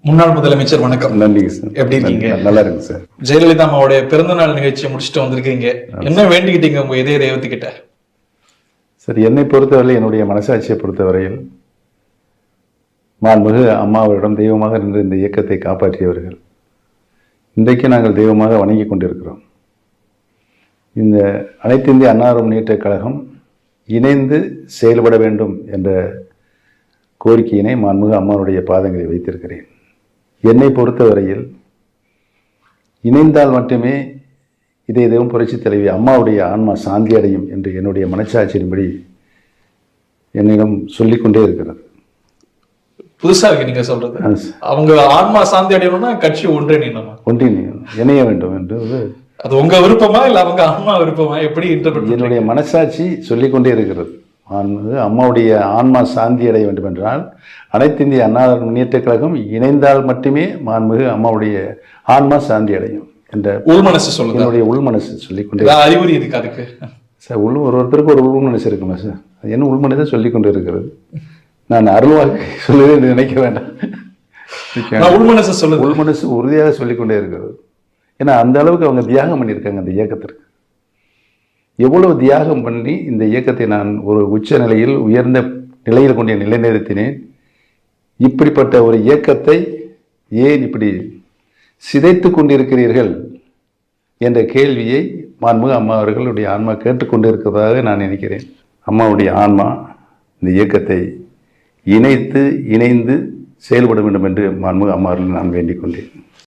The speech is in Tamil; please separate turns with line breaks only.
முன்னாள் முதலமைச்சர் வணக்கம்.
நன்றிங்க சார்.
எப்படி இருக்கீங்க?
நல்லா இருக்கு சார்.
ஜெயலலிதா அம்மாவுடைய பிறந்த நாள் நிகழ்ச்சியை முடிச்சுட்டு வந்திருக்கீங்க. என்ன வேண்டிக்கிட்டீங்க உங்க இதய தெய்வத்து கிட்ட?
சார், என்னை பொறுத்தவரை, என்னுடைய மனசாட்சியை பொறுத்தவரையில் மாண்புமிகு அம்மாவரிடம் தெய்வமாக நின்று இந்த இயக்கத்தை காப்பாற்றியவர்கள் இன்றைக்கு நாங்கள் தெய்வமாக வணங்கி கொண்டிருக்கிறோம். இந்த அனைத்து இந்திய அண்ணா முன்னேற்றக் கழகம் இணைந்து செயல்பட வேண்டும் என்ற கோரிக்கையினை மாண்புமிகு அம்மாவுடைய பாதங்களை வைத்திருக்கிறேன். என்னை பொறுத்தவரையில் இணைந்தால் மட்டுமே இதய தெய்வம் புரட்சி தலைவி அம்மாவுடைய ஆன்மா சாந்தி அடையும் என்று என்னுடைய மனச்சாட்சியின்படி என்னிடம் சொல்லிக்கொண்டே இருக்கிறது.
புதுசா இருக்கு நீங்க சொல்றது. அவங்க ஆன்மா சாந்தி அடையணும்னா கட்சி
இணைய வேண்டும் என்று
அது உங்க விருப்பமா இல்ல அவங்க ஆன்மா விருப்பமா? எப்படி
என்னுடைய மனசாட்சி சொல்லிக்கொண்டே இருக்கிறது. அம்மாவுடைய ஆன்மா சாந்தி அடைய வேண்டும் என்றால் அனைத்து இந்திய அண்ணா முன்னேற்றக் கழகம் இணைந்தால் மட்டுமே மாண்புமிகு அம்மாவுடைய ஆன்மா சாந்தி அடையும் என்ற
உள்மனசு சொல்லுங்க.
என்னுடைய உள்மனசு சொல்லிக்கொண்டே.
அறிகுறி இருக்கு அதுக்கு
சார். ஒருத்தருக்கு ஒரு உள்மனசு இருக்குமா சார்? என்ன உள்மனசை சொல்லிக்கொண்டு இருக்கிறது. நான் அருள்வாக்கு சொல்லவே நினைக்க வேண்டாம்.
உள்மனசு சொல்லு.
உள்மனசு உறுதியாக சொல்லிக்கொண்டே இருக்கிறது. ஏன்னா அந்த அளவுக்கு அவங்க தியாகம் பண்ணியிருக்காங்க அந்த இயக்கத்திற்கு. எவ்வளவு தியாகம் பண்ணி இந்த இயக்கத்தை நான் ஒரு உச்ச நிலையில் உயர்ந்த நிலையில் கொண்டு நிலைநிறுத்தினேன். இப்படிப்பட்ட ஒரு இயக்கத்தை ஏன் இப்படி சிதைத்து கொண்டிருக்கிறீர்கள் என்ற கேள்வியை மாண்புமிகு அம்மா அவர்களுடைய ஆன்மா கேட்டுக்கொண்டு இருக்கிறதாக நான் நினைக்கிறேன். அம்மாவுடைய ஆன்மா இந்த இயக்கத்தை இணைந்து செயல்பட வேண்டும் என்று மாண்புமிகு அம்மா அவர்கள் நான் வேண்டிக் கொண்டேன்.